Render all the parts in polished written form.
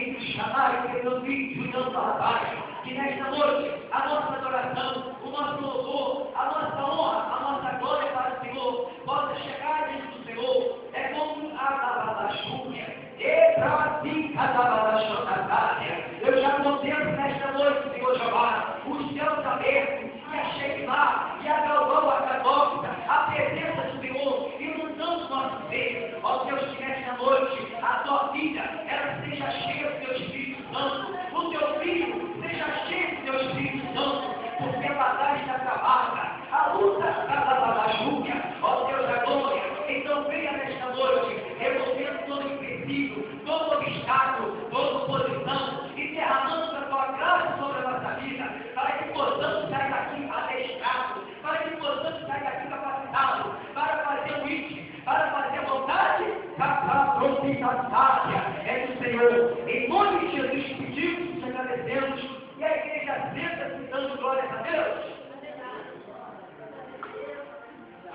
espírito chamado pelo Espírito Santo abaixo. Que nesta noite a nossa adoração, o nosso louvor, a nossa honra, a nossa glória para o Senhor possa chegar diante do Senhor. É como a Tabadachúria. Eu já contemplo nesta noite, Senhor Jeová, os céus abertos, e a Shekinah, e a Galvão, a Cadófica, a presença do Senhor, inundando o nosso ser. Ó Deus, que nesta noite a tua vida, ela seja cheia do teu Espírito Santo, o teu filho seja cheio do teu Espírito Santo, porque a batalha está travada, a luta está da júbia, ó Deus da glória. Então venha nesta noite, removendo todo empecilho, todo obstáculo, toda oposição, e derramando a tua graça sobre a nossa vida, para que possamos sair daqui adestrados, para que possamos sair daqui capacitados, para fazer o IT, para fazer a vontade da providência é do Senhor. Em nome de Jesus pedimos, te agradecemos, e a igreja senta-se dando glória a Deus.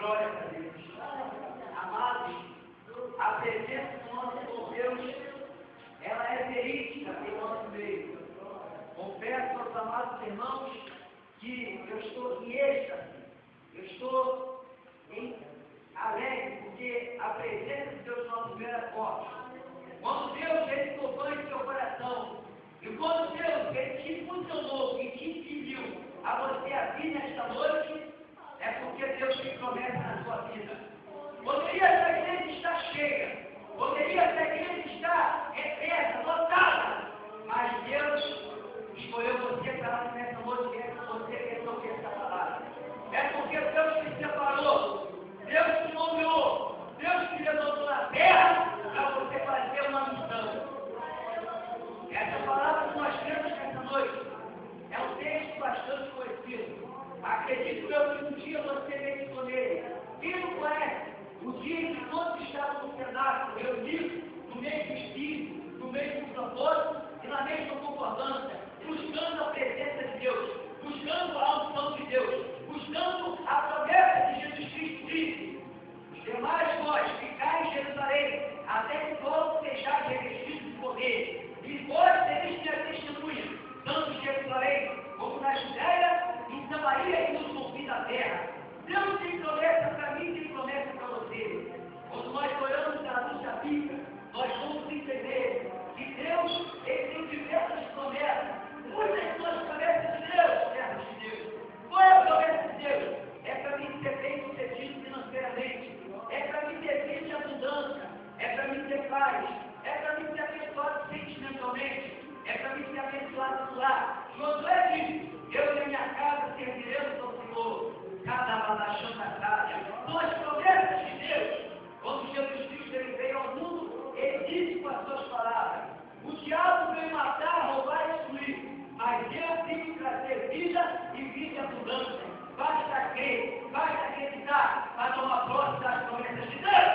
Glória a Deus. Amados, a presença do nosso Deus, ela é verídica em nosso meio. Confesso aos amados irmãos que eu estou em êxtase, eu estou alegre, porque a presença de Deus no nosso meio é forte. Quando Deus ele tocou em seu coração, e quando Deus ele te funcionou e te impediu a você vir nesta noite, é porque Deus tem promessa na sua vida. Poderia essa igreja estar cheia, poderia essa igreja estar repleta, lotada, mas Deus escolheu você para nessa noite, você quer ouvir essa palavra. É porque Deus te separou, Deus te nomeou, Deus te levantou na terra para você fazer uma missão. Essa palavra que nós temos nessa noite é um texto bastante conhecido. Acredito eu que um dia você meditou nele. Quem não conhece? O dia em que todos estavam no cenáculo, reunidos, no mesmo espírito, no mesmo propósito e na mesma concordância, buscando a presença de Deus, buscando a unção de Deus, buscando a promessa de Jesus Cristo disse: os demais vós ficai em Jerusalém, até que todos sejais revestidos de poder, e vós sereis minhas testemunhas, tanto em Jerusalém como na Judéia, em Samaria e nos confins da terra. Deus tem promessa para mim, tem promessa para você. Quando nós olhamos a luz da Bíblia, nós vamos entender que Deus ele tem diversas promessas. Muitas são as promessas de Deus, servos de Deus. Qual é a promessa de Deus? É para mim ser bem sucedido financeiramente, é para mim ter vida de abundância, é para mim ter paz, é para mim ser abençoado sentimentalmente, é para mim ser abençoado no lar. Josué disse: eu e a minha casa serviremos ao Senhor. Cada balachão da casa. São as promessas de Deus. Quando Jesus Cristo ele veio ao mundo, ele disse com as suas palavras: o diabo veio matar, roubar e destruir, mas eu vim trazer vida e vida em abundância. Basta crer, basta acreditar para tomar posse das promessas de Deus.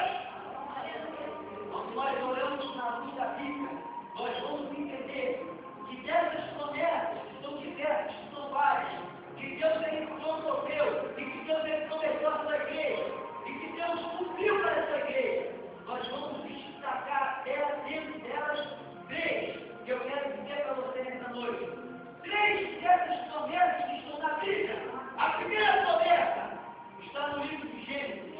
Quando nós olhamos na luz da Bíblia, nós vamos entender que dessas promessas, que são diversas, que são várias, que Deus ele prometeu, e que Deus ele prometeu a sua igreja, e que Deus cumpriu para essa igreja, nós vamos destacar dentro delas três, que eu quero dizer para você nessa noite. Três dessas promessas que estão na Bíblia. A primeira promessa está no livro de Gênesis,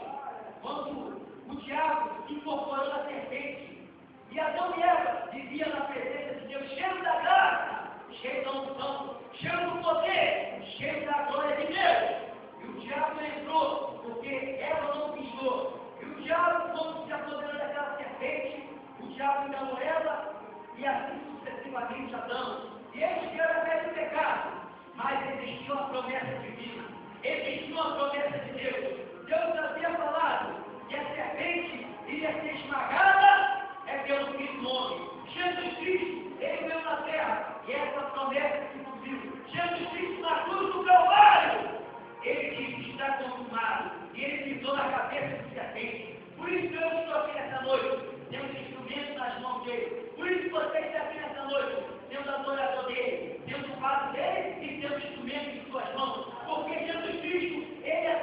quando o diabo incorporou a serpente, e Adão e Eva viviam na presença de Deus, cheio da graça, cheio da unção, cheio do poder, cheio da glória de Deus. E o diabo entrou, porque Eva não pisou. E o diabo, quando se apoderou daquela serpente, o diabo enganou Eva, e assim sucessivamente Adão. E eles vieram até o pecado, mas existiu a promessa divina, existiu a promessa de Deus. Deus havia falado que a serpente iria ser esmagada pelo Filho do Homem. Jesus Cristo, ele veio na terra, e essa promessa se cumpriu. Jesus Cristo na cruz do Calvário, ele disse: está consumado, e ele pisou na cabeça de serpente. Por isso eu estou aqui nessa noite, tendo instrumento nas mãos dele. Por isso você está aqui nessa noite, tendo adorador dele, tendo o vaso dele e tendo instrumento em suas mãos. Porque Jesus Cristo, ele há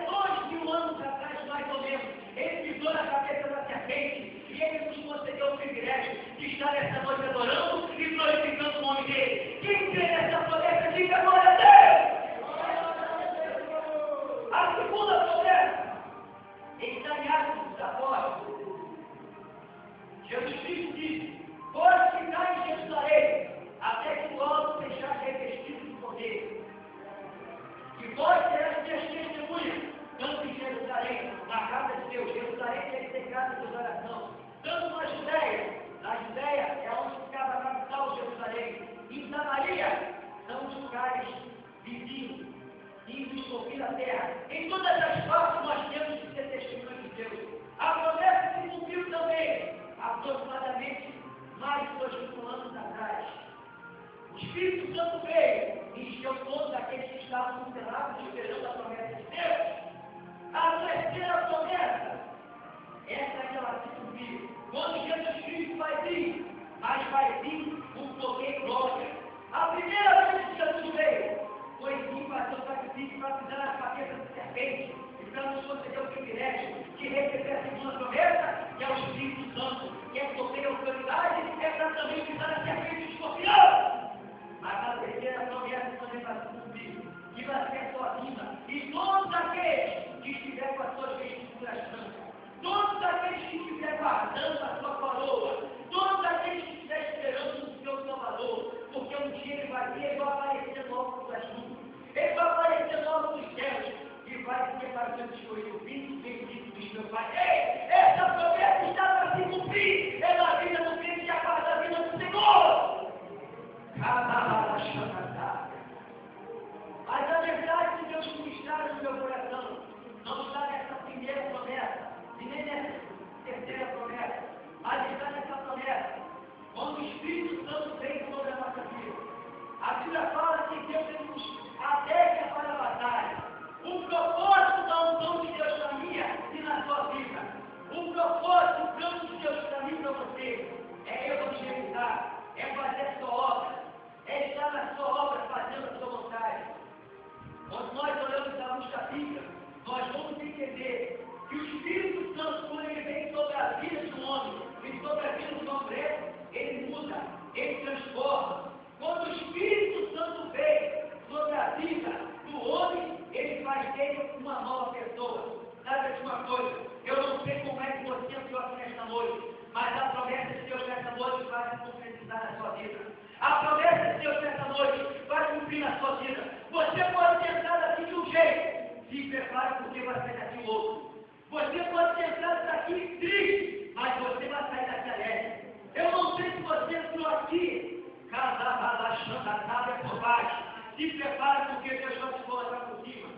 2000 anos atrás, mais ou menos, ele pisou na cabeça da serpente, e ele nos concedeu o privilégio de estar nessa noite adorando e glorificando Espírito Santo veio e encheu todos aqueles que estavam condenados esperando a promessa de Deus. A terceira promessa, essa é que ela se cumpriu. Quando Jesus Cristo vai vir, mas vai vir com poder e glória. A primeira vez que Jesus veio, foi vir fazer o sacrifício para pisar na cabeça da serpente e para nos conceder o privilégio de receber a segunda promessa, que é o Espírito Santo, que é poder e autoridade, é para também pisar na serpente e escorpião. Mas a terceira promessa também vai se cumprir, que vai ser a sua vida. E todos aqueles que estiverem com as suas vestiduras brancas, todos aqueles que estiverem guardando a sua coroa, todos aqueles que estiverem esperando o seu Salvador, porque um dia ele vai vir, ele vai aparecer no alto das nuvens, ele vai aparecer no alto dos céus, e vai dizer para o seu escolhido, bendito diz meu Pai, ei, essa promessa está para se cumprir, é na vida do crente que aguarda a vida do Senhor. Mas a verdade que Deus ministrar no meu coração não está nessa primeira promessa, e nem nessa terceira promessa, mas está nessa promessa. Quando o Espírito Santo vem sobre a nossa vida, a Bíblia fala que Deus nos adega para a batalha. O propósito da unção de Deus na minha e na sua vida, o propósito, o plano de Deus para mim e para você, é evangelizar, é fazer a sua obra, é estar na sua obra fazendo a sua vontade. Quando nós olhamos a luz da Bíblia, nós vamos entender que o Espírito Santo, quando ele vem sobre a vida de um homem e sobre a vida de uma mulher, ele muda, ele transforma. Quando o Espírito Santo vem sobre a vida do homem, ele faz dele uma nova pessoa. Sabe de uma coisa? Eu não sei como é que você entrou aqui nesta noite, mas a promessa de Deus nesta noite vai se concretizar na sua vida. A promessa de Deus nesta noite vai cumprir na sua vida. Você pode ter entrado aqui de um jeito, se prepare porque vai sair daqui outro. Você pode ter entrado daqui triste, mas você vai sair daqui alegre. Eu não sei se você entrou aqui, por baixo. Se prepare porque Deus vai te colocar por cima.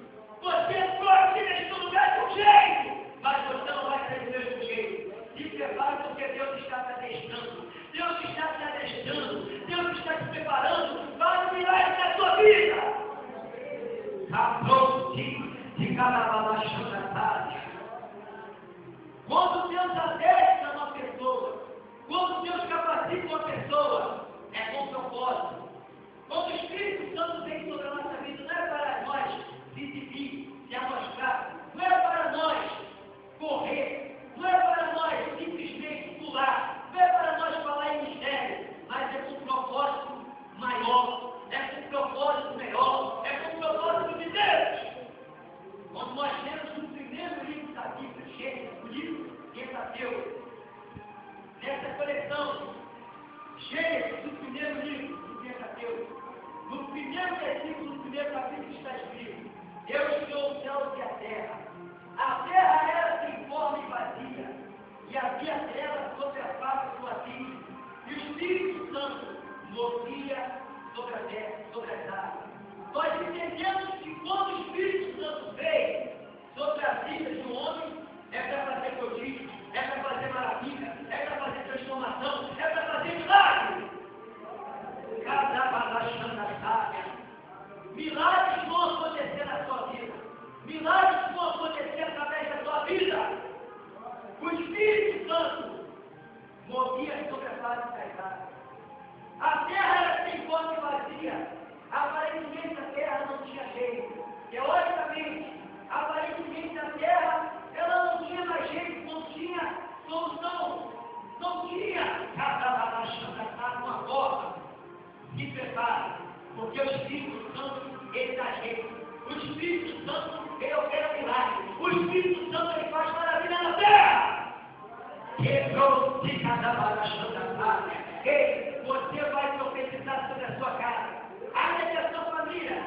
Você entrou aqui neste lugar de um jeito, mas você não vai sair do mesmo jeito. Se prepare porque Deus está te adestrando. Deus está te adestrando. Deus está te preparando para o milagre da sua vida. Está pronto de cada Quando Deus adestra uma pessoa, quando Deus capacita uma pessoa, é com propósito. Quando o Espírito Santo vem sobre a nossa vida, não é para nós se exibir, se amostrar, não é para nós correr, não é para nós simplesmente pular, não é para nós falar em mistério, mas é com um propósito maior, é com um propósito melhor, é com um propósito de Deus. Quando nós temos o primeiro livro da Bíblia, Gênesis, o livro Pentateuco, nessa coleção, Gênesis, o primeiro livro do Pentateuco, no primeiro versículo do primeiro capítulo está escrito: Deus criou os céus e a terra. A terra era sem forma e vazia, e havia trevas sobre a face do abismo, e o Espírito Santo movia sobre a terra, sobre as águas. Nós entendemos que quando o Espírito Santo veio sobre a vida de um homem, é para fazer prodígio, é para fazer maravilha, é para fazer transformação, é para fazer milagre. Milagres vão acontecer na sua vida. Milagres vão acontecer através da sua vida. O Espírito Santo movia sobre a face das águas. A terra era sem forma e vazia. Aparentemente a terra não tinha jeito. Teoricamente, aparentemente a terra ela não tinha mais jeito, não tinha solução. Não tinha uma forma. Se prepare, porque o Espírito Santo, ele dá jeito. O Espírito Santo, ele opera milagre. O Espírito Santo, ele faz maravilha na terra. Quebrou de cada baraxão da pátria. Ei, você vai profetizar sobre a sua casa. Ainda que a sua família,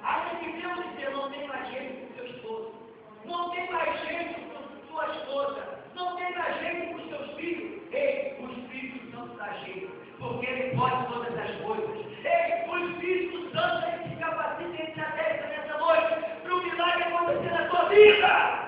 ainda que Deus dizer, não tem mais jeito com seu esposo. Não tem mais jeito com sua esposa. Não tem mais jeito com seus filhos. Ei, o Espírito Santo dá jeito. Porque ele pode todas as coisas. Ei, o Espírito Santo, ele te capacita e ele te adestra nessa noite para o milagre acontecer na sua vida.